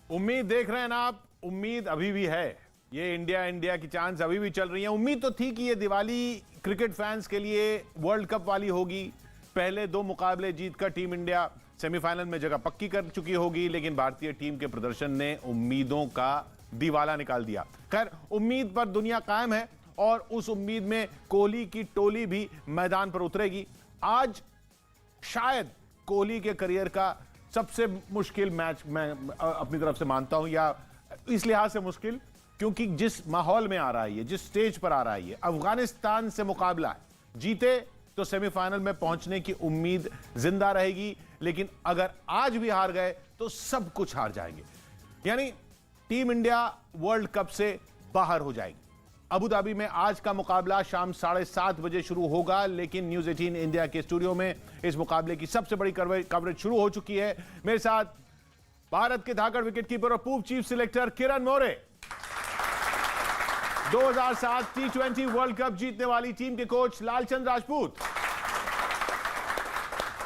उम्मीद देख रहे हैं ना आप, उम्मीद अभी भी है। ये इंडिया की चांस अभी भी चल रही है। उम्मीद तो थी कि ये दिवाली क्रिकेट फैंस के लिए वर्ल्ड कप वाली होगी। पहले 2 मुकाबले जीतकर टीम इंडिया सेमीफाइनल में जगह पक्की कर चुकी होगी, लेकिन भारतीय टीम के प्रदर्शन ने उम्मीदों का दिवाला निकाल दिया। खैर, उम्मीद पर दुनिया कायम है और उस उम्मीद में कोहली की टोली भी मैदान पर उतरेगी। आज शायद कोहली के करियर का सबसे मुश्किल मैच मैं अपनी तरफ से मानता हूं, या इस लिहाज से मुश्किल क्योंकि जिस माहौल में आ रहा है, जिस स्टेज पर आ रहा है, अफगानिस्तान से मुकाबला है। जीते तो सेमीफाइनल में पहुंचने की उम्मीद जिंदा रहेगी, लेकिन अगर आज भी हार गए तो सब कुछ हार जाएंगे। यानी टीम इंडिया वर्ल्ड कप से बाहर हो जाएगी। अबू धाबी में आज का मुकाबला शाम 7:30 बजे शुरू होगा, लेकिन न्यूज 18 इंडिया के स्टूडियो में इस मुकाबले की सबसे बड़ी कवरेज शुरू हो चुकी है। मेरे साथ भारत के धाकड़ विकेटकीपर और पूर्व chief selector Kiran More, 2007 T20 world cup जीतने वाली टीम के कोच लालचंद राजपूत,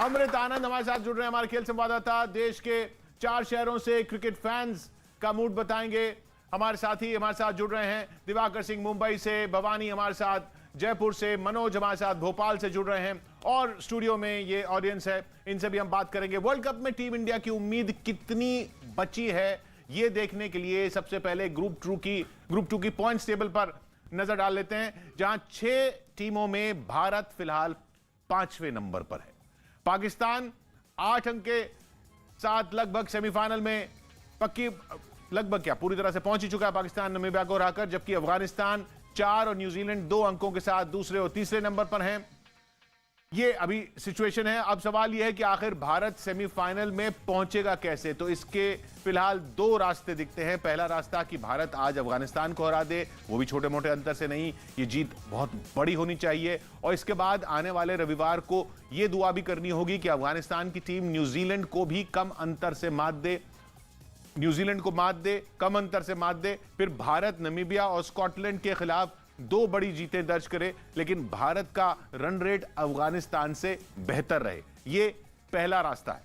अमृत आनंद हमारे साथ जुड़ रहे हैं, हमारे खेल संवाददाता, देश के 4 शहरों से क्रिकेट फैंस का मूड बताएंगे। हमारे साथ जुड़ रहे हैं दिवाकर सिंह मुंबई से, भवानी हमारे साथ जयपुर से, मनोज हमारे साथ भोपाल से जुड़ रहे हैं, और स्टूडियो में ये ऑडियंस है, इनसे भी हम बात करेंगे। वर्ल्ड कप में टीम इंडिया की उम्मीद कितनी बची है ये देखने के लिए सबसे पहले ग्रुप टू की पॉइंट्स टेबल पर नजर डाल लेते हैं, जहां 6 टीमों में भारत फिलहाल 5वें नंबर पर है। पाकिस्तान 8 अंक के साथ लगभग सेमीफाइनल में पक्की, लगभग क्या पूरी तरह से पहुंच ही चुका है पाकिस्तान नामीबिया को हराकर, जबकि अफगानिस्तान 4 और न्यूजीलैंड 2 अंकों के साथ दूसरे और तीसरे नंबर पर हैं। ये अभी सिचुएशन है। अब सवाल यह है कि आखिर भारत सेमीफाइनल में पहुंचेगा कैसे। तो इसके फिलहाल 2 रास्ते दिखते हैं। पहला रास्ता कि भारत आज अफगानिस्तान को हरा दे, वो भी छोटे मोटे अंतर से नहीं, ये जीत बहुत बड़ी होनी चाहिए। और इसके बाद आने वाले रविवार को यह दुआ भी करनी होगी कि अफगानिस्तान की टीम न्यूजीलैंड को भी कम अंतर से मात दे, कम अंतर से मात दे। फिर भारत नामीबिया और स्कॉटलैंड के खिलाफ 2 बड़ी जीतें दर्ज करे, लेकिन भारत का रन रेट अफगानिस्तान से बेहतर रहे। ये पहला रास्ता है।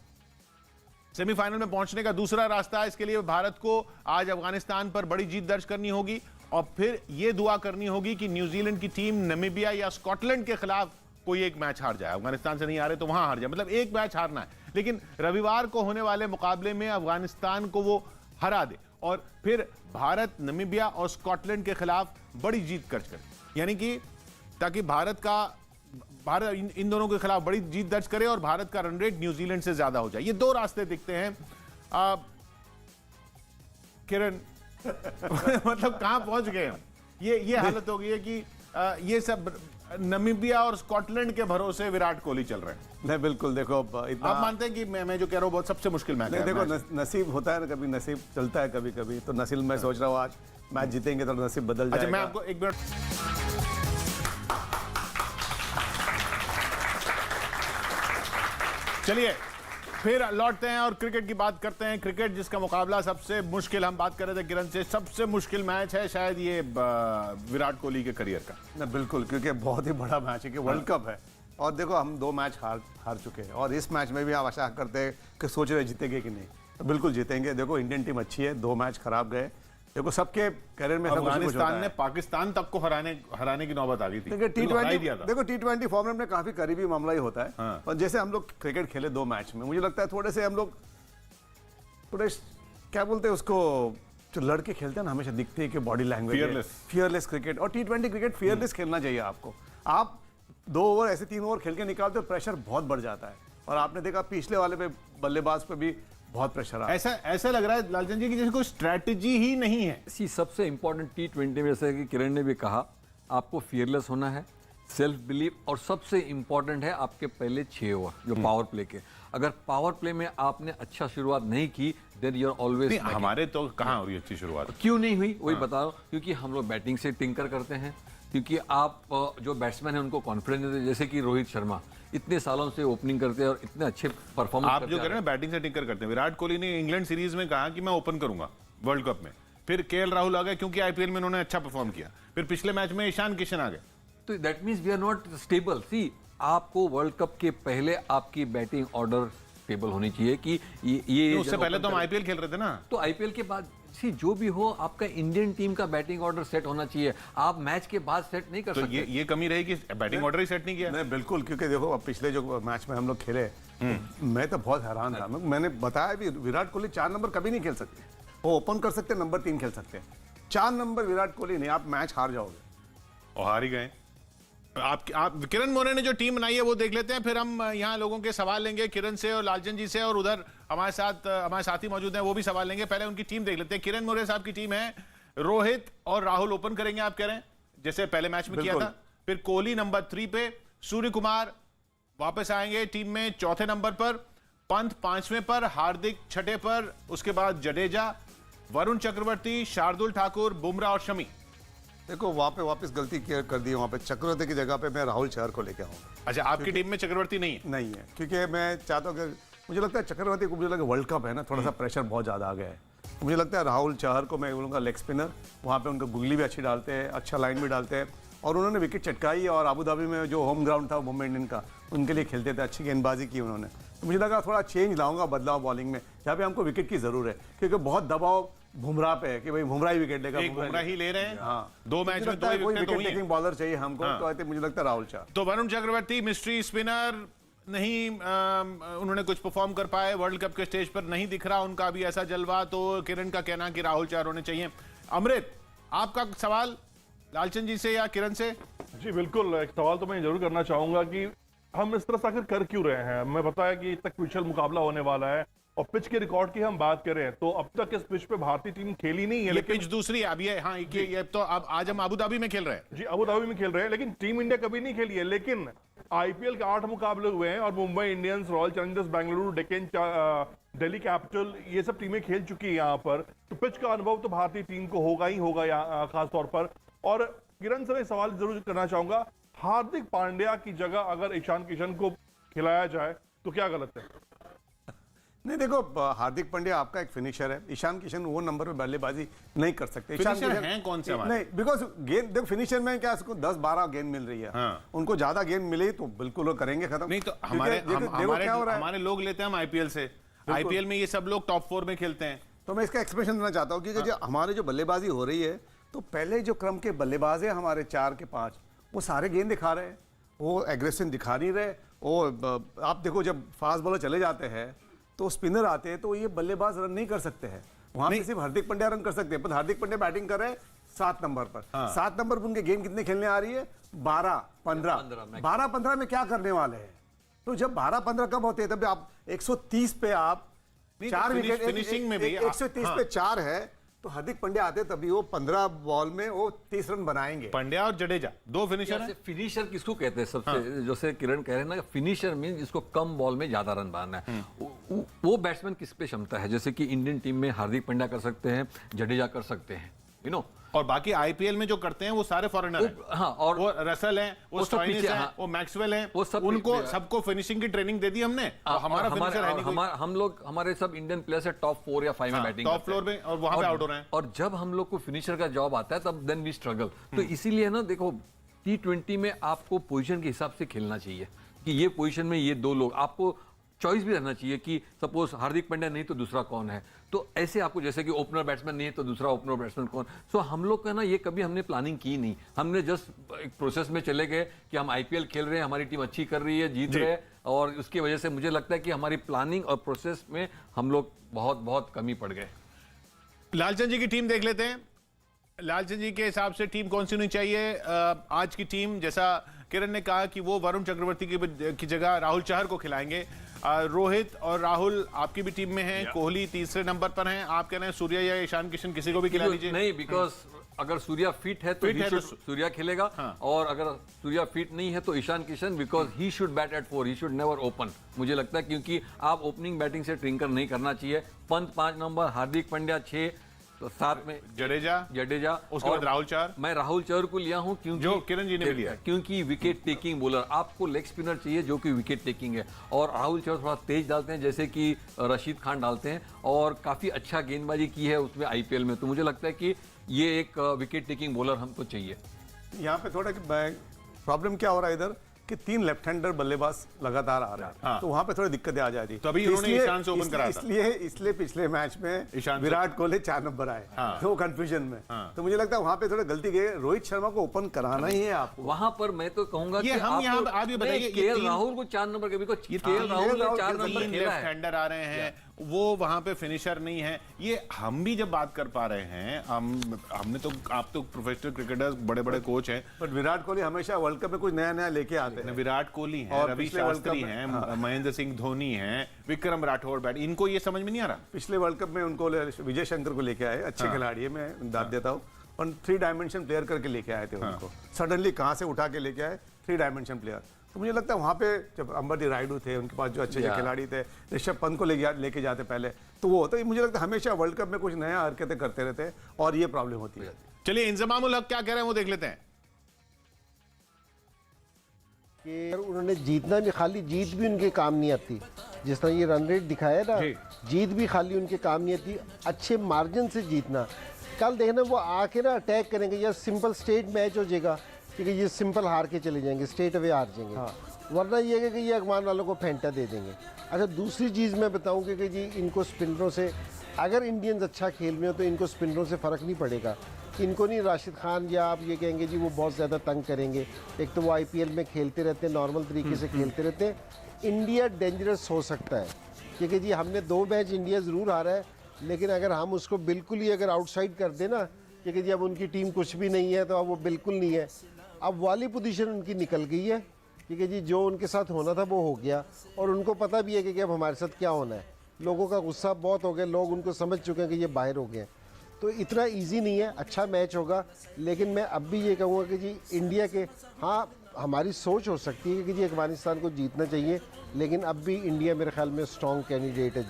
सेमीफाइनल में पहुंचने का दूसरा रास्ता है, इसके लिए भारत को आज अफगानिस्तान पर बड़ी जीत दर्ज करनी होगी और फिर यह दुआ करनी होगी कि न्यूजीलैंड की टीम नामीबिया या स्कॉटलैंड के खिलाफ कोई एक मैच हार जाए। अफगानिस्तान से नहीं हारे तो वहां हार जाए, मतलब एक मैच हारना है, लेकिन रविवार को होने वाले मुकाबले में अफगानिस्तान को वो हरा दे और फिर भारत नामीबिया और स्कॉटलैंड के खिलाफ बड़ी जीत दर्ज करे। यानी कि ताकि भारत इन दोनों के खिलाफ बड़ी जीत दर्ज करे और भारत का रन रेट न्यूजीलैंड से ज्यादा हो जाए। ये 2 रास्ते दिखते हैं। किरण मतलब कहां पहुंच गए हम? ये हालत हो गई है कि ये सब नामीबिया और स्कॉटलैंड के भरोसे विराट कोहली चल रहे हैं। नहीं, बिल्कुल। देखो, इतना आप मानते हैं कि मैं जो कह रहा हूं बहुत सबसे मुश्किल मैच है? देखो, नसीब होता है ना, कभी नसीब चलता है, कभी कभी तो नसीब। मैं सोच रहा हूँ आज मैच जीतेंगे तो नसीब बदल जाएगा। अच्छा, मैं आपको 1 मिनट, चलिए फिर लौटते हैं और क्रिकेट की बात करते हैं। क्रिकेट जिसका मुकाबला सबसे मुश्किल, हम बात कर रहे थे किरण से, सबसे मुश्किल मैच है शायद ये विराट कोहली के करियर का। ना, बिल्कुल, क्योंकि बहुत ही बड़ा मैच है कि वर्ल्ड कप है। और देखो, हम 2 मैच हार चुके हैं और इस मैच में भी हम आशा करते हैं कि सोच रहे जीतेंगे कि नहीं, तो बिल्कुल जीतेंगे। देखो, इंडियन टीम अच्छी है, 2 मैच खराब गए। देखो, सबके करियर में अफगानिस्तान ने पाकिस्तान तक को हराने की नौबत आ गई थी। देखो, T20 फॉर्मेट में काफी करीबी मामला ही होता है। हाँ। और जैसे हम लोग क्रिकेट खेले 2 मैच में, मुझे लगता है थोड़े से हम लोग क्या बोलते हैं उसको, जो लड़के खेलते हैं ना, हमेशा दिखते हैं कि बॉडी लैंग्वेज, फियरलेस क्रिकेट। और T20 क्रिकेट फियरलेस खेलना चाहिए आपको। आप 2 ओवर ऐसे 3 ओवर खेल के निकालते हो, प्रेशर बहुत बढ़ जाता है। और आपने देखा पिछले वाले पे बल्लेबाज पे भी बहुत प्रेशर आ, ऐसा लग रहा है लालचंद जी की जैसे कोई स्ट्रैटेजी ही नहीं है। सबसे इंपॉर्टेंट T20 में, जैसे कि किरण ने भी कहा, आपको फियरलेस होना है, सेल्फ बिलीव, और सबसे इंपॉर्टेंट है आपके पहले 6 ओवर जो पावर प्ले के। अगर पावर प्ले में आपने अच्छा शुरुआत नहीं की, देन यू आर ऑलवेज। हमारे तो कहाँ हो रही अच्छी शुरुआत, क्यों नहीं हुई वही बता रहा हूं। क्योंकि हम लोग बैटिंग से टिंकर करते हैं, क्योंकि आप जो बैट्समैन है उनको कॉन्फिडेंस देते हैं। जैसे कि रोहित शर्मा इतने सालों से ओपनिंग करते हैं और इतने अच्छे परफॉर्मेंस आप जो कह रहे हैं बैटिंग से टिंकर करते हैं। विराट कोहली ने इंग्लैंड सीरीज में कहा कि मैं ओपन करूंगा वर्ल्ड कप में, फिर केएल राहुल आ गए क्योंकि आईपीएल में उन्होंने अच्छा परफॉर्म किया, फिर पिछले मैच में ईशान किशन आ गए। तो that means we are not stable. See, आपको वर्ल्ड कप के पहले आपकी बैटिंग ऑर्डर स्टेबल होनी चाहिए कि ये उससे पहले तो हम आईपीएल खेल रहे थे ना। तो आईपीएल के बाद सी जो भी हो आपका इंडियन टीम का बैटिंग ऑर्डर सेट होना चाहिए। आप मैच के बाद सेट नहीं कर तो सकते। ये कमी रही कि बैटिंग ऑर्डर ही सेट नहीं किया। नहीं बिल्कुल, क्योंकि देखो अब पिछले जो मैच में हम लोग खेले मैं तो बहुत हैरान था। मैंने बताया भी विराट कोहली 4 नंबर कभी नहीं खेल सकते। वो ओपन कर सकते, नंबर 3 खेल सकते हैं। 4 नंबर विराट कोहली नहीं, आप मैच हार जाओगे। और हार ही गए। आप किरण मोरे ने जो टीम बनाई है वो देख लेते हैं, फिर हम यहाँ लोगों के सवाल लेंगे किरण से और लालचंद जी से, और उधर हमारे साथी मौजूद हैं वो भी सवाल लेंगे। पहले उनकी टीम देख लेते हैं। किरण मोरे साहब की टीम है रोहित और राहुल ओपन करेंगे, आप कह रहे हैं जैसे पहले मैच में किया था। फिर कोहली नंबर 3 पे, सूर्य कुमार वापस आएंगे टीम में 4थे नंबर पर, पंत 5वें पर, हार्दिक 6ठे पर, उसके बाद जडेजा, वरुण चक्रवर्ती, शार्दुल ठाकुर, बुमराह और शमी। देखो वहां पे वापस गलती कर दी। वहां पे चक्रवर्ती की जगह पे मैं राहुल चहर को लेके आऊंगा। अच्छा, आपकी टीम में चक्रवर्ती नहीं है? नहीं है, क्योंकि मैं चाहता हूँ कि मुझे लगता है चक्रवर्ती को, मुझे लगा वर्ल्ड कप है ना, थोड़ा सा प्रेशर बहुत ज़्यादा आ गया है। मुझे लगता है राहुल चहर को मैं बोलूँगा लेग स्पिनर, वहाँ पे उनको गुगली भी अच्छी डालते हैं, अच्छा लाइन भी डालते हैं, और उन्होंने विकेट चटकाई। और अबू धाबी में जो होम ग्राउंड था मुंबई इंडियन का, उनके लिए खेलते थे, अच्छी गेंदबाजी की उन्होंने। तो मुझे लगा थोड़ा चेंज लाऊंगा, बदलाव बॉलिंग में, जहाँ पे हमको विकेट की जरूरत है, क्योंकि बहुत दबाव बुमराह पे है कि भाई बुमराह ही विकेट लेगा। बुमराह ही ले रहे हैं। हाँ, 2 मैच में 2 विकेट विकेट टेकिंग बॉलर चाहिए हमको। तो आई थिंक मुझे लगता है राहुल चहर। तो वरुण चक्रवर्ती मिस्ट्री स्पिनर नहीं, उन्होंने कुछ परफॉर्म कर पाए वर्ल्ड कप के स्टेज पर, नहीं दिख रहा उनका अभी ऐसा जलवा। तो किरण का कहना कि राहुल चहर होने चाहिए। अमृत, आपका सवाल लालचंद जी से या किरण से? जी बिल्कुल, एक सवाल तो मैं जरूर करना चाहूंगा कि हम इस तरह से आखिर कर क्यों रहे हैं। मैं बताया कि इतना क्रूशियल मुकाबला होने वाला है, और पिच के रिकॉर्ड की हम बात करें तो अब तक इस पिच पे भारतीय टीम खेली नहीं है। ये लेकिन पिच दूसरी है। अब ये हाँ, ये तो अब आज हम अबू धाबी में खेल रहे हैं। जी अबू धाबी में खेल रहे हैं, लेकिन टीम इंडिया कभी नहीं खेली है। लेकिन आईपीएल के 8 मुकाबले हुए हैं और Mumbai Indians, royal Challengers Bengaluru, Deccan, Delhi capital, ये सब टीमें खेल चुकी है यहाँ पर। तो पिच का अनुभव तो भारतीय टीम को होगा ही होगा यहाँ खास तौर पर। और किरण से मैं सवाल जरूर करना चाहूंगा, हार्दिक पांड्या की जगह अगर ईशान किशन को खिलाया जाए तो क्या गलत है? नहीं देखो, हार्दिक पांड्या आपका एक फिनिशर है। ईशान किशन वो नंबर पे बल्लेबाजी नहीं कर सकते। फिनिशर हैं कौन से हमारे? नहीं, बिकॉज गेंद देखो, फिनिशर में क्या उसको 10-12 गेंद मिल रही है। हाँ। उनको ज्यादा गेंद मिली तो बिल्कुल वो करेंगे खत्म। नहीं तो हमारे लोग लेते हैं हम आईपीएल से। आईपीएल में ये सब लोग टॉप 4 में खेलते हैं। तो मैं इसका एक्सप्लेनेशन देना चाहता हूँ कि जो हमारे जो बल्लेबाजी हो रही है, तो पहले जो क्रम के बल्लेबाज है हमारे 4 के 5, वो सारे गेंद दिखा रहे हैं, वो एग्रेशन दिखा नहीं रहे। वो आप देखो, जब फास्ट बॉलर चले जाते हैं तो स्पिनर आते हैं, तो ये बल्लेबाज रन नहीं कर सकते हैं। वहां पे सिर्फ हार्दिक पांड्या रन कर सकते हैं। पर हार्दिक पांड्या बैटिंग कर रहे हैं 7 नंबर पर। 7 नंबर पर उनके गेंद कितने खेलने आ रही है? 12-15 में क्या करने वाले हैं? तो जब 12-15 कब होते हैं, तब आप 130 पे आप 4 विकेट, फिनिशिंग में भी 130 पे 4 है, तो हार्दिक पांड्या आते तभी वो 15 बॉल में वो 30 रन बनाएंगे। पांड्या और जडेजा 2 फिनिशर हैं। फिनिशर किसको कहते हैं? सबसे जैसे किरण कह रहे हैं ना, फिनिशर मीन जिसको कम बॉल में ज्यादा रन बनाना है। वो बैट्समैन किस पे क्षमता है? जैसे कि इंडियन टीम में हार्दिक पांड्या कर सकते हैं, जडेजा कर सकते हैं, यू नो। और बाकी आईपीएल में जो करते हैं वो सारे फॉरेनर हैं। हाँ, और वो रसल हैं, वो स्टॉइनिस हैं, हाँ, वो मैक्सवेल हैं, वो सब उनको पीछे- सबको फिनिशिंग की ट्रेनिंग दे दी हमने। और हमारा फिनिशर है नहीं कोई। हम लोग, हमारे सब इंडियन प्लेयर्स है टॉप 4 या 5 में बैटिंग टॉप फ्लोर में, और वहां पे आउट हो रहे हैं। और जब हम लोग को फिनिशर का जॉब आता है तब देन वी स्ट्रगल। तो इसीलिए ना देखो, T20 में आपको पोजीशन के हिसाब से खेलना चाहिए कि ये पोजीशन में ये 2 लोग, आपको चॉइस भी रहना चाहिए कि सपोज हार्दिक पांड्या नहीं तो दूसरा कौन है। तो ऐसे आपको, जैसे कि ओपनर बैट्समैन नहीं है तो दूसरा ओपनर बैट्समैन कौन। सो हम लोग का ना ये कभी हमने प्लानिंग की नहीं, हमने जस्ट एक प्रोसेस में चले गए कि हम आईपीएल खेल रहे हैं, हमारी टीम अच्छी कर रही है, जीत रहे हैं, और उसकी वजह से मुझे लगता है कि हमारी प्लानिंग और प्रोसेस में हम लोग बहुत कमी पड़ गए। लालचंद जी की टीम देख लेते हैं। लालचंद जी के हिसाब से टीम कौन सी होनी चाहिए? आज की टीम, जैसा किरण ने कहा कि वो वरुण चक्रवर्ती की जगह राहुल चहर को खिलाएंगे। रोहित और राहुल आपकी भी टीम में हैं। कोहली 3रे नंबर पर हैं। आप कह रहे हैं सूर्य या ईशान किशन किसी को भी खिला दीजिए? नहीं, बिकॉज अगर सूर्या फिट है तो सूर्या खेलेगा। हाँ। और अगर सूर्या फिट नहीं है तो Ishan Kishan, because he should bat at 4, he should never open. मुझे लगता है क्योंकि आप ओपनिंग बैटिंग से ट्रिंकर नहीं करना चाहिए। पंत 5 नंबर, हार्दिक पांड्या 6, तो 7 में जडेजा, उसके बाद राहुल चहर। मैं राहुल चहर को लिया हूं क्योंकि जो किरण जी ने भी लिया, क्योंकि विकेट टेकिंग बॉलर, आपको लेग स्पिनर चाहिए जो कि विकेट टेकिंग है। और राहुल चहर थोड़ा तेज डालते हैं, जैसे कि रशीद खान डालते हैं, और काफी अच्छा गेंदबाजी की है उसमें आईपीएल में। तो मुझे लगता है कि ये एक विकेट टेकिंग बॉलर हमको चाहिए। यहाँ पे थोड़ा प्रॉब्लम क्या हो रहा है इधर कि 3 लेफ्ट हैंडर बल्लेबाज लगातार आ रहे हैं, तो वहां पे थोड़ी दिक्कतें आ जाती। तो अभी उन्होंने ईशान से ओपन कराया था। इसलिए पिछले मैच में ईशान विराट कोहली 4 नंबर आए, तो कंफ्यूजन में। तो मुझे लगता है वहां पे थोड़ा गलती गई, रोहित शर्मा को ओपन कराना ही है आपको। वहां पर मैं तो कहूंगा कि हम यहाँ आप ये बताइए, केएल राहुल को 4 नंबर के, केएल राहुल ने 4 नंबर खेला लेफ्ट है। हैंडर आ रहे हैं, वो वहां पे फिनिशर नहीं है। ये हम भी जब बात कर पा रहे हैं, हमने तो, आप तो प्रोफेशनल क्रिकेटर्स, बड़े बड़े कोच हैं, बट विराट कोहली हमेशा वर्ल्ड कप में कुछ नया नया लेके आते हैं। विराट कोहली हैं, और रवि पिछले वर्ल्ड शास्त्री कप में- हैं, महेंद्र सिंह धोनी हैं, विक्रम राठौड़ बैट, इनको ये समझ में नहीं आ रहा। पिछले वर्ल्ड कप में उनको विजय शंकर को लेके आए, अच्छे खिलाड़ी है, मैं दाद देता हूँ, और 3 डायमेंशन प्लेयर करके लेके आए थे उनको। सडनली कहाँ से उठा के लेके आए 3 डायमेंशन प्लेयर। तो मुझे लगता है वहाँ पे जब अंबरदी रायडू थे, उनके पास जो अच्छे खिलाड़ी थे, ऋषभ पंत को लेके जाते पहले, तो वो होता है। मुझे लगता है हमेशा वर्ल्ड कप में कुछ नया हरकतें करते रहते हैं और ये प्रॉब्लम होती है। चलिए इंजमामुल हक क्या कह रहे हैं वो देख लेते हैं। कि उन्होंने जीतना भी, खाली जीत भी उनके काम नहीं आती। जिस तरह ये रन रेट दिखाया ना, जीत भी खाली उनके काम नहीं आती, अच्छे मार्जिन से जीतना। कल देखना वो आके ना अटैक करेंगे, या सिंपल स्टेट मैच हो जाएगा, क्योंकि ये सिंपल हार के चले जाएंगे, स्ट्रेट अवे हार जाएंगे। वरना ये है कि ये अगमान वालों को फेंटा दे देंगे। अच्छा, दूसरी चीज़ मैं बताऊं कि जी इनको स्पिनरों से, अगर इंडियंस अच्छा खेल में हो तो इनको स्पिनरों से फ़र्क नहीं पड़ेगा। इनको नहीं राशिद खान या आप ये कहेंगे जी वो बहुत ज़्यादा तंग करेंगे। एक तो वो IPL में खेलते रहते हैं, नॉर्मल तरीके से खेलते रहते हैं। इंडिया डेंजरस हो सकता है, क्योंकि जी हमने 2 मैच इंडिया ज़रूर हारा है, लेकिन अगर हम उसको बिल्कुल ही अगर आउटसाइड कर दें ना, क्योंकि जी अब उनकी टीम कुछ भी नहीं है, तो अब वो बिल्कुल नहीं है। अब वाली पोजीशन उनकी निकल गई है, क्योंकि जी जो उनके साथ होना था वो हो गया, और उनको पता भी है कि अब हमारे साथ क्या होना है। लोगों का गुस्सा बहुत हो गया, लोग उनको समझ चुके हैं कि ये बाहर हो गए हैं। तो इतना इजी नहीं है, अच्छा मैच होगा। लेकिन मैं अब भी ये कहूँगा कि जी इंडिया के, हाँ हमारी सोच हो सकती है कि जी अफगानिस्तान को जीतना चाहिए, लेकिन अब भी इंडिया मेरे ख्याल में स्ट्रॉन्ग कैंडिडेट है।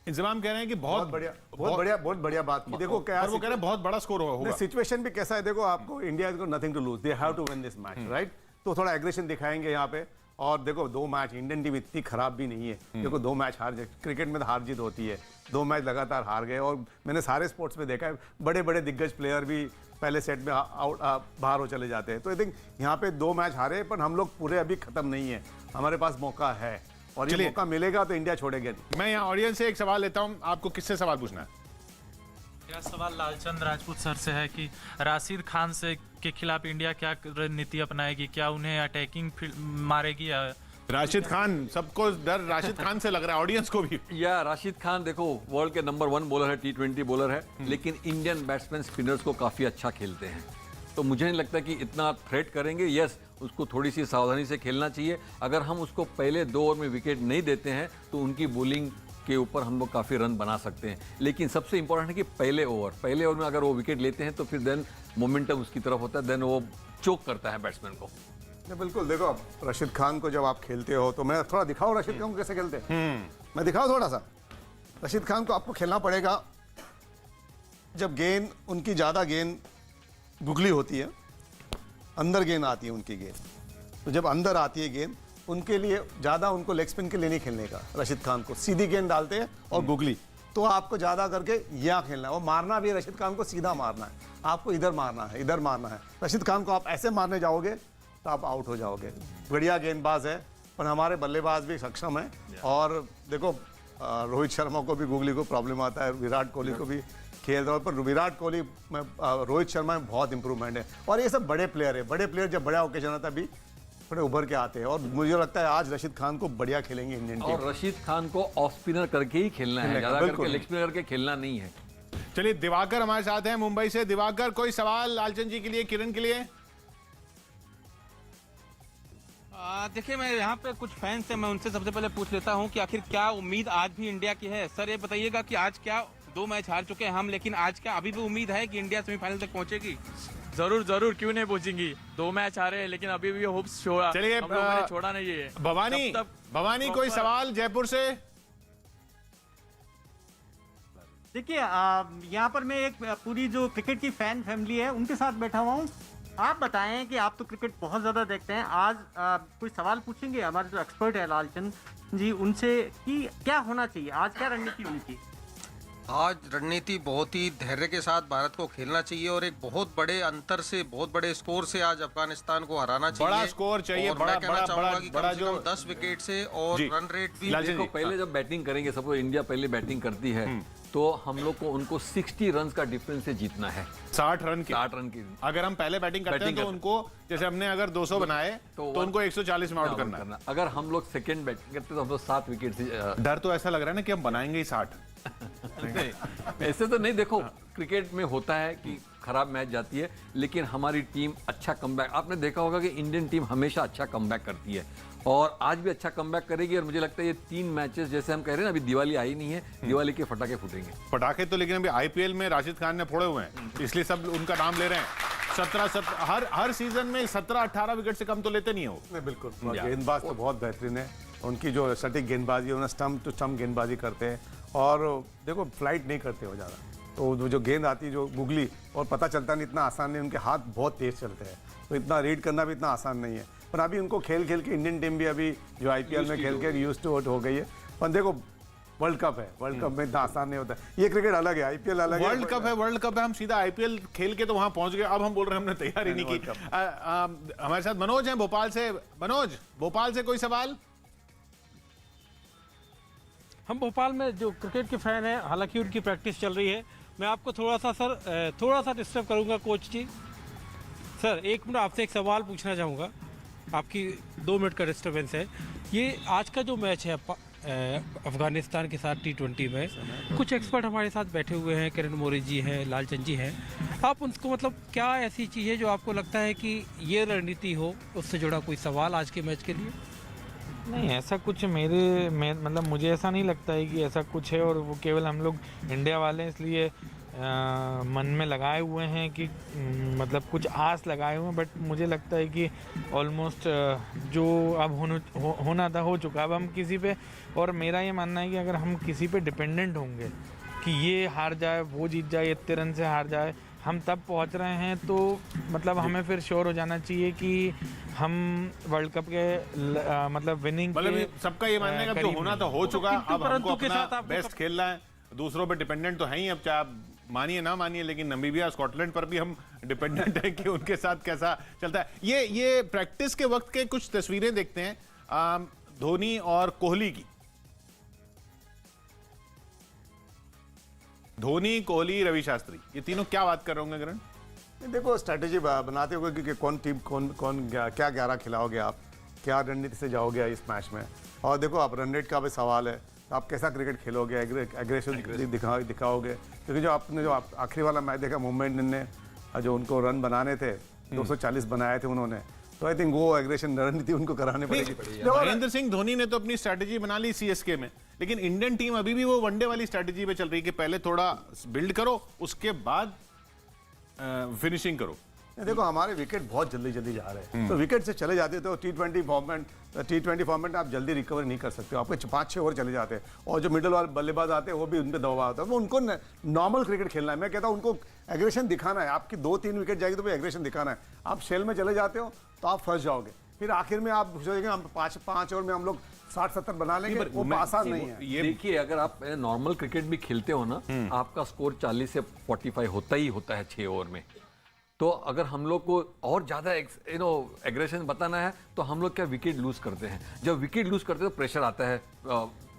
इंतजाम कह रहे हैं कि बहुत बहुत बढ़िया बात की। देखो क्या वो कह रहे हैं बहुत बड़ा स्कोर होगा। सिचुएशन भी कैसा है, देखो आपको इंडिया को nothing to lose, they have to win this match, right. तो थोड़ा एग्रेशन दिखाएंगे यहाँ पे। और देखो 2 मैच, इंडियन टीम इतनी खराब भी नहीं है। देखो 2 मैच हार, क्रिकेट में तो हार जीत होती है, 2 मैच लगातार हार गए। और मैंने सारे स्पोर्ट्स में देखा है, बड़े बड़े दिग्गज प्लेयर भी पहले सेट में बाहर हो चले जाते हैं। तो आई थिंक यहाँ पे 2 मैच हारे, पर हम लोग पूरे अभी खत्म नहीं है, हमारे पास मौका है, और ये मौका मिलेगा तो इंडिया छोड़ेगा नहीं। मैं यहाँ ऑडियंस से एक सवाल लेता हूँ, आपको किससे सवाल पूछना है? मेरा सवाल लालचंद राजपूत सर से है कि राशिद खान से के खिलाफ इंडिया क्या रणनीति अपनाएगी? क्या उन्हें अटैकिंग मारेगी या? राशिद खान, सबको डर राशिद खान से लग रहा है, ऑडियंस को भी। या राशिद खान देखो वर्ल्ड के नंबर 1 बॉलर है, T20 बॉलर है, लेकिन इंडियन बैट्समैन स्पिनर्स को काफी अच्छा खेलते हैं। तो मुझे नहीं लगता कि इतना थ्रेट करेंगे। यस, उसको थोड़ी सी सावधानी से खेलना चाहिए। अगर हम उसको पहले 2 ओवर में विकेट नहीं देते हैं तो उनकी बॉलिंग के ऊपर हम लोग काफ़ी रन बना सकते हैं। लेकिन सबसे इंपॉर्टेंट है कि पहले ओवर में अगर वो विकेट लेते हैं तो फिर देन मोमेंटम उसकी तरफ होता है, देन वो चोक करता है बैट्समैन को। बिल्कुल। देखो अब रशीद खान को जब आप खेलते हो तो मैं थोड़ा दिखाऊं रशीद खान को कैसे खेलते हैं। मैं दिखाऊं थोड़ा सा। रशीद खान को आपको खेलना पड़ेगा जब गेंद, उनकी ज़्यादा गेंद गुगली होती है, अंदर गेंद आती है उनकी गेंद। तो जब अंदर आती है गेंद, उनके लिए ज़्यादा उनको लेग स्पिन के लिए नहीं खेलने का। रशीद खान को सीधी गेंद डालते हैं और गुगली, तो आपको ज़्यादा करके यहाँ खेलना है। वो मारना भी रशीद खान को सीधा मारना है, आपको इधर मारना है, इधर मारना है। रशीद खान को आप ऐसे मारने जाओगे तो आप आउट हो जाओगे। बढ़िया गेंदबाज है, पर हमारे बल्लेबाज भी सक्षम है। और देखो रोहित शर्मा को भी गुगली को प्रॉब्लम आता है, विराट कोहली को भी खेल रहा है, पर विराट कोहली में रोहित शर्मा में बहुत इंप्रूवमेंट है। और ये सब बड़े प्लेयर है, बड़े प्लेयर जब बड़ा ओकेजन आता है अभी थोड़े उभर के आते हैं। और मुझे लगता है आज रशीद खान को बढ़िया खेलेंगे इंडियन टीम। और रशीद खान को ऑफ स्पिनर करके ही खेलना है, ज्यादा करके लेग स्पिनर करके खेलना नहीं है। चलिए दिवाकर हमारे साथ हैं मुंबई से। दिवाकर, कोई सवाल लालचंद जी के लिए, किरण के लिए? देखिए, मैं यहाँ पे कुछ फैंस हैं, मैं उनसे सबसे पहले पूछ लेता हूँ कि आखिर क्या उम्मीद आज भी इंडिया की है? सर ये बताइएगा कि आज क्या 2 मैच हार चुके हैं हम, लेकिन आज क्या अभी भी उम्मीद है कि इंडिया सेमीफाइनल तक पहुंचेगी? जरूर जरूर, क्यों नहीं पहुंचेंगी। 2 मैच हारे हैं, लेकिन अभी भी होप्स छोड़ा, चलिए हम लोगों ने छोड़ा नहीं है। भवानी कोई सवाल जयपुर से? देखिए, यहाँ पर मैं एक पूरी जो क्रिकेट की फैन फैमिली है उनके साथ बैठा हुआ हूँ। आप बताएं कि आप तो क्रिकेट बहुत ज़्यादा देखते हैं, आज कोई सवाल पूछेंगे हमारे जो एक्सपर्ट है लालचंद जी उनसे कि क्या होना चाहिए, आज क्या रणनीति होनी चाहिए? आज रणनीति बहुत ही धैर्य के साथ भारत को खेलना चाहिए और एक बहुत बड़े अंतर से, बहुत बड़े स्कोर से आज अफगानिस्तान को हराना चाहिए। बड़ा स्कोर चाहिए, और बड़ा मैं कहना बड़ा चाहूंगा बड़ा कि बड़ा कम से जो कम 10 विकेट से और जी। रन रेट भी लालचंद देखो जी, पहले जब बैटिंग करेंगे, सपोज इंडिया पहले बैटिंग करती है तो हम लोग को उनको 60 रन का डिफरेंस से जीतना है। 60 रन की 60 रन की अगर हम पहले बैटिंग करते हैं तो उनको, जैसे हमने अगर 200 बनाए तो उनको 140 में आउट करना है। अगर हम लोग सेकंड बैटिंग करते तो हम लोग 7 विकेट से डर तो ऐसा लग रहा है ना कि हम बनाएंगे ही 60। ऐसे तो नहीं, देखो क्रिकेट में होता है कि खराब मैच जाती है, लेकिन हमारी टीम अच्छा कमबैक, आपने देखा होगा कि इंडियन टीम हमेशा अच्छा कमबैक करती है और आज भी अच्छा कमबैक करेगी। और मुझे लगता है ये 3 मैचेस, जैसे हम कह रहे हैं ना, अभी दिवाली आई नहीं है, दिवाली के फटाके फूटेंगे। पटाखे तो लेकिन अभी आईपीएल में राशिद खान ने फोड़े हुए हैं, इसलिए सब उनका नाम ले रहे हैं। 17 हर सीजन में 17-18 विकेट से कम तो लेते नहीं हो। नहीं, बिल्कुल गेंदबाज तो बहुत बेहतरीन है, उनकी जो सटीक गेंदबाजी, उन्हें स्टंप टू स्टंप गेंदबाजी करते हैं और देखो फ्लाइट नहीं करते हो ज़्यादा, तो जो गेंद आती है जो गुगली, और पता चलता नहीं, इतना आसान नहीं, उनके हाथ बहुत तेज चलते हैं, तो इतना रीड करना भी इतना आसान नहीं है। पर अभी उनको खेल खेल के इंडियन टीम भी अभी जो आईपीएल में खेल के यूज्ड टू हो गई है। पर देखो वर्ल्ड कप है, वर्ल्ड कप में इतना आसान नहीं होता, ये क्रिकेट अलग है, आईपीएल अलग है। वर्ल्ड कप है, वर्ल्ड कप है, हम सीधा आईपीएल खेल के तो वहां पहुंच गए, अब हम बोल रहे हैं हमने तैयारी नहीं की। हमारे साथ मनोज हैं भोपाल से। मनोज, भोपाल से कोई सवाल? हम भोपाल में जो क्रिकेट के फैन हैं, हालांकि उनकी प्रैक्टिस चल रही है। मैं आपको थोड़ा सा डिस्टर्ब करूंगा कोच जी। सर 1 मिनट आपसे एक सवाल पूछना चाहूँगा, आपकी 2 मिनट का डिस्टर्बेंस है। ये आज का जो मैच है अफगानिस्तान के साथ T20 में, कुछ एक्सपर्ट हमारे साथ बैठे हुए हैं, किरण मोरी जी हैं, लालचंद जी हैं, आप उनको मतलब क्या ऐसी चीज़ है जो आपको लगता है कि ये रणनीति हो, उससे जुड़ा कोई सवाल आज के मैच के लिए? नहीं, ऐसा कुछ मतलब मुझे ऐसा नहीं लगता है कि ऐसा कुछ है, और वो केवल हम लोग इंडिया वाले हैं इसलिए मन में लगाए हुए हैं कि मतलब कुछ आस लगाए हुए हैं। बट मुझे लगता है कि ऑलमोस्ट जो अब होना था हो चुका। अब हम किसी पे, और मेरा ये मानना है कि अगर हम किसी पे डिपेंडेंट होंगे कि ये हार जाए, वो जीत जाए, इतने रन से हार जाए, हम तब पहुंच रहे हैं, तो मतलब हमें फिर श्योर हो जाना चाहिए कि हम वर्ल्ड कप के मतलब विनिंग के सबका ये मानने का जो होना तो हो चुका, अब हमको के साथ अपना बेस्ट खेलना है, दूसरों पे डिपेंडेंट तो है ही। अब चाहे आप मानिए ना मानिए, लेकिन नमीबिया, स्कॉटलैंड पर भी हम डिपेंडेंट है कि उनके साथ कैसा चलता है। ये प्रैक्टिस के वक्त के कुछ तस्वीरें देखते हैं धोनी और कोहली की। धोनी, कोहली, रवि शास्त्री, ये तीनों क्या बात कर रहे होंगे किरण? देखो स्ट्रैटेजी बनाते होंगे कि कौन टीम कौन क्या 11 खिलाओगे आप, क्या रणनीति से जाओगे इस मैच में। और देखो आप रन रेट का भी सवाल है, तो आप कैसा क्रिकेट खेलोगे, एग्रेसिव दिखाओगे, क्योंकि जो आपने जो आखिरी वाला मैच देखा मुंबई इंडियन ने जो उनको रन बनाने थे 240 बनाए थे उन्होंने, तो आई थिंक वो एग्रेशन रणनीति उनको कराने पड़ेगी। महेंद्र सिंह धोनी ने तो अपनी स्ट्रैटेजी बना ली सीएसके में, लेकिन इंडियन टीम अभी भी वो वनडे वाली स्ट्रैटेजी पे चल रही है कि पहले थोड़ा बिल्ड करो, उसके बाद फिनिशिंग करो। देखो हमारे विकेट बहुत जल्दी जा रहे हैं, तो विकेट से चले जाते तो T20 फॉर्मेट आप जल्दी रिकवर नहीं कर सकते हो, आपके 5-6 ओवर चले जाते हैं, और जो मिडल वाले बल्लेबाज आते हैं वो भी उन पर दबाव आता है। वो उनको नॉर्मल क्रिकेट खेलना है, मैं कहता हूँ उनको एग्रेशन दिखाना है। आपकी 2-3 विकेट जाएगी तो भी एग्रेशन दिखाना है। आप शेल में चले जाते हो तो आप फंस जाओगे, फिर आखिर में आप सोचेंगे हम 5 ओवर में हम लोग 60-70 बना लेंगे, वो आसान नहीं है। ये देखिए, अगर आप नॉर्मल क्रिकेट भी खेलते हो ना, आपका स्कोर 40 से 45 होता ही होता है 6 ओवर में। तो अगर हम लोग को और ज़्यादा एग्रेशन बताना है तो हम लोग क्या विकेट लूज़ करते हैं। जब विकेट लूज़ करते हैं तो प्रेशर आता है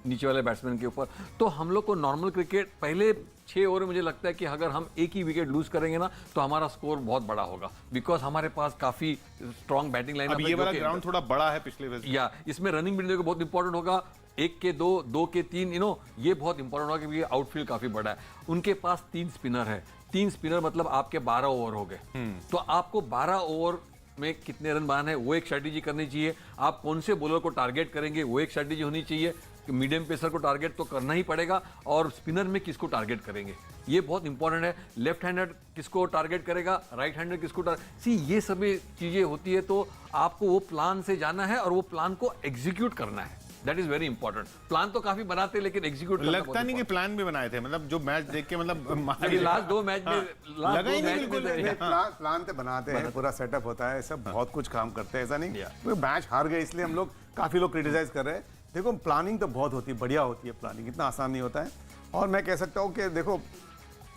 नीचे वाले बैट्समैन के ऊपर। तो हम लोग को नॉर्मल क्रिकेट पहले 6 ओवर में मुझे लगता है कि अगर हम एक ही विकेट लूज़ करेंगे ना तो हमारा स्कोर बहुत बड़ा होगा, बिकॉज हमारे पास काफ़ी स्ट्रॉन्ग बैटिंग लाइन है। ये वाला ग्राउंड थोड़ा बड़ा है पिछले वजह, या इसमें रनिंग बिल्डिंग को बहुत इंपॉर्टेंट होगा। 1 के 2, 2 के 3, ये बहुत इंपॉर्टेंट होगा क्योंकि आउटफील्ड काफ़ी बड़ा है। उनके पास 3 स्पिनर है, 3 स्पिनर मतलब आपके 12 ओवर हो गए। तो आपको 12 ओवर में कितने रन बनाने हैं वो एक स्ट्रैटेजी करनी चाहिए। आप कौन से बॉलर को टारगेट करेंगे वो एक स्ट्रैटेजी होनी चाहिए। मीडियम पेसर को टारगेट तो करना ही पड़ेगा, और स्पिनर में किसको टारगेट करेंगे ये बहुत इंपॉर्टेंट है। लेफ्ट हैंडर किसको टारगेट करेगा, राइट हैंडर किसको ये सभी चीजें होती है। तो आपको वो प्लान से जाना है और वो प्लान को एग्जीक्यूट करना है। That is very important. Plan तो काफी बनाते हैं लेकिन एग्जीक्यूट लगता नहीं कि प्लान भी बनाए थे, मतलब जो मैच देख के मतलब लास्ट 2 मैच में लगा ही नहीं। प्लान तो बनाते हैं, पूरा सेटअप होता है, सब बहुत कुछ काम करते हैं, ऐसा नहीं तो मैच हार गए इसलिए हम लोग काफी लोग क्रिटिसाइज कर रहे हैं। देखो प्लानिंग तो बहुत होती है, बढ़िया होती है प्लानिंग, इतना आसान नहीं होता है। और मैं कह सकता हूँ कि देखो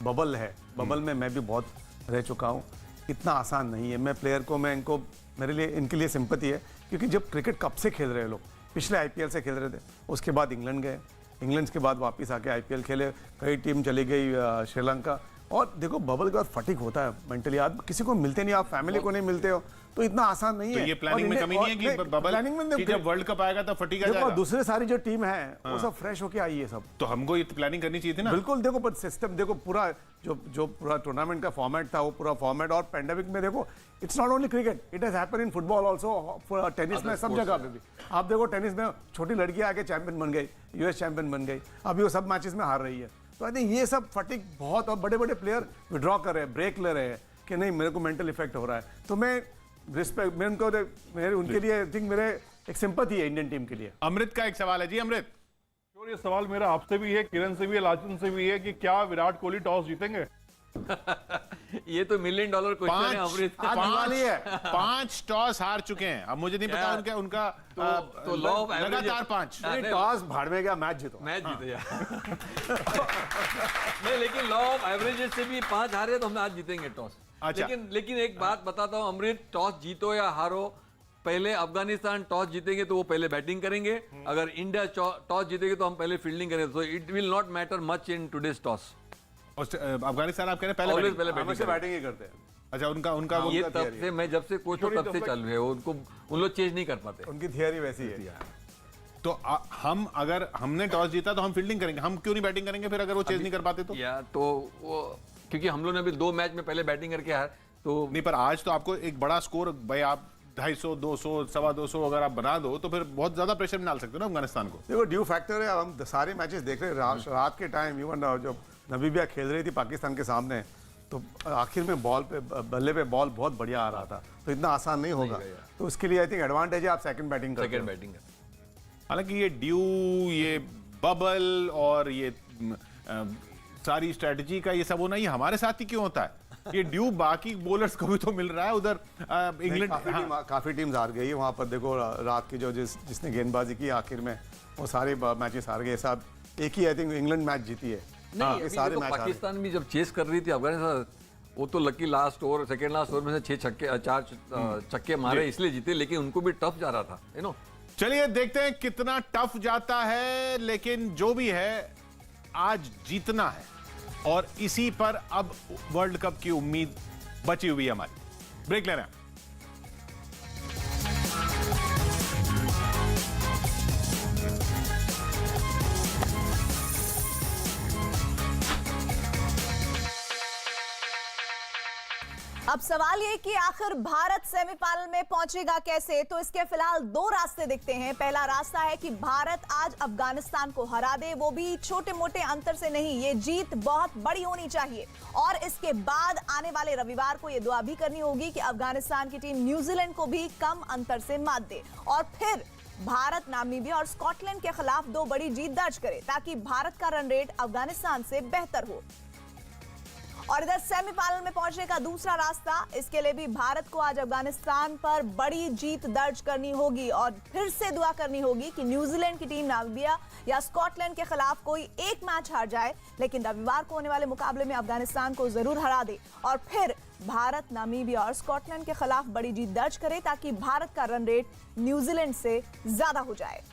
बबल है, बबल में मैं भी बहुत रह चुका हूँ, इतना आसान नहीं है। मैं प्लेयर को, मैं इनको, मेरे लिए इनके लिए सिंपैथी है, क्योंकि जब क्रिकेट कब से खेल रहे हैं लोग, पिछले आईपीएल से खेल रहे थे, उसके बाद इंग्लैंड गए, इंग्लैंड के बाद वापस आके आईपीएल खेले, कई टीम चली गई श्रीलंका। और देखो बबल के बाद फटिक होता है मेंटली, आप किसी को मिलते नहीं, आप फैमिली को नहीं मिलते हो, तो इतना आसान नहीं तो है। ये प्लानिंग में कमी नहीं है कि बबल प्लानिंग में कि जब वर्ल्ड कप आएगा तो फटीक आ देखो जाएगा? दूसरे सारी जो टीम है वो सब फ्रेश होके आई है सब। तो हमको ये प्लानिंग करनी चाहिए थी ना। बिल्कुल, देखो पर सिस्टम देखो, पूरा जो पूरा टूर्नामेंट का फॉर्मेट था, वो पूरा फॉर्मेट, और पैंडेमिक में देखो it's not only cricket, it has happened in football also, tennis में, सब जगह पे भी। आप देखो टेनिस में छोटी लड़कियां आके चैंपियन बन गई, यूएस चैंपियन बन गई, अभी वो सब मैचेस में हार रही है। तो आई थिंक ये सब फटिक बहुत, और बड़े बड़े प्लेयर विड्रॉ कर रहे हैं, ब्रेक ले रहे हैं कि नहीं मेरे को मेंटल इफेक्ट हो रहा है। तो मैं रिस्पेक्ट, मैं उनको, मेरे उनके लिए आई थिंक मेरे एक सिंपैथी है इंडियन टीम के लिए। अमृत का एक सवाल है जी। अमृत, और ये सवाल मेरा आपसे भी है, किरण से भी है, लाचन से भी है कि क्या विराट कोहली टॉस जीतेंगे? ये तो $1 मिलियन क्वेश्चन है अमृत। पांच टॉस हार चुके हैं। अब मुझे नहीं पता उनका तो लॉ ऑफ लगातार 5 टॉस भाड़ में गया, मैच जीतो, मैच जीते जा। नहीं, लेकिन लॉ ऑफ एवरेजेस से भी 5 हारे तो हम आज जीतेंगे टॉस। अच्छा। लेकिन एक बात बताता हूँ अमृत, टॉस जीतो या हारो, पहले अफगानिस्तान टॉस जीतेंगे तो वो पहले बैटिंग करेंगे, अगर इंडिया टॉस जीतेगी तो हम पहले फील्डिंग करेंगे। तो it will not matter much in today's toss. Afghanistan आप कह रहे हैं पहले बैटिंग ही करते हैं। अच्छा, उनका ये तब से, मैं जब से कोच हूँ तब से चालू है, उनको उन लोग चेंज नहीं कर पाते, उनकी थियरी वैसी है। तो हम, अगर हमने टॉस जीता तो हम फील्डिंग करेंगे, हम क्यों नहीं बैटिंग करेंगे फिर अगर वो चेंज नहीं कर पाते तो? या तो वो, क्योंकि हम लोग ने अभी 2 मैच में पहले बैटिंग करके हार तो नहीं, पर आज तो आपको एक बड़ा स्कोर, भाई आप 250, 200, 225 अगर आप बना दो तो फिर बहुत ज्यादा प्रेशर में डाल सकते हो ना अफगानिस्तान को। देखो ड्यू फैक्टर है, हम सारे मैचेस देख रहे हैं, रात के टाइम इवन जो नमीबिया खेल रही थी पाकिस्तान के सामने, तो आखिर में बॉल पे, बल्ले पे बॉल बहुत बढ़िया आ रहा था, तो इतना आसान नहीं होगा। तो उसके लिए आई थिंक एडवांटेज है आप सेकंड बैटिंग करें। हालांकि ये ड्यू, ये बबल और ये सारी स्ट्रेटजी का ये सब होना, ये हमारे साथ ही क्यों होता है? ये ड्यू बाकी बॉलर्स को भी तो मिल रहा है उधर। इंग्लैंड काफी टीम्स हार गई वहां पर। देखो रात की जो जिसने गेंदबाजी की आखिर में, वो सारे मैचेस हार गए। सब एक ही आई थिंक इंग्लैंड मैच जीती है। नहीं, सारे मैच पाकिस्तान भी जब चेस कर रही थी अफगानिस्तान, वो तो lucky last over, second last over में से 4 छक्के मारे इसलिए जीते, लेकिन उनको भी टफ जा रहा था, यू नो। चलिए देखते हैं कितना टफ जाता है, लेकिन जो भी है आज जीतना है, और इसी पर अब वर्ल्ड कप की उम्मीद बची हुई है हमारी। ब्रेक ले रहे हैं। अब सवाल ये कि आखिर भारत सेमीफाइनल में पहुंचेगा कैसे, तो इसके फिलहाल 2 रास्ते दिखते हैं। पहला रास्ता है कि भारत आज अफगानिस्तान को हरा दे, वो भी छोटे मोटे अंतर से नहीं, ये जीत बहुत बड़ी होनी चाहिए। और इसके बाद आने वाले रविवार को ये दुआ भी करनी होगी कि अफगानिस्तान की टीम न्यूजीलैंड को भी कम अंतर से मात दे, और फिर भारत नामीबिया और स्कॉटलैंड के खिलाफ 2 बड़ी जीत दर्ज करे, ताकि भारत का रन रेट अफगानिस्तान से बेहतर हो। और इधर सेमीफाइनल में पहुंचने का दूसरा रास्ता, इसके लिए भी भारत को आज अफगानिस्तान पर बड़ी जीत दर्ज करनी होगी, और फिर से दुआ करनी होगी कि न्यूजीलैंड की टीम नामीबिया या स्कॉटलैंड के खिलाफ कोई एक मैच हार जाए, लेकिन रविवार को होने वाले मुकाबले में अफगानिस्तान को जरूर हरा दे, और फिर भारत नामीबिया और स्कॉटलैंड के खिलाफ बड़ी जीत दर्ज करे, ताकि भारत का रन रेट न्यूजीलैंड से ज्यादा हो जाए।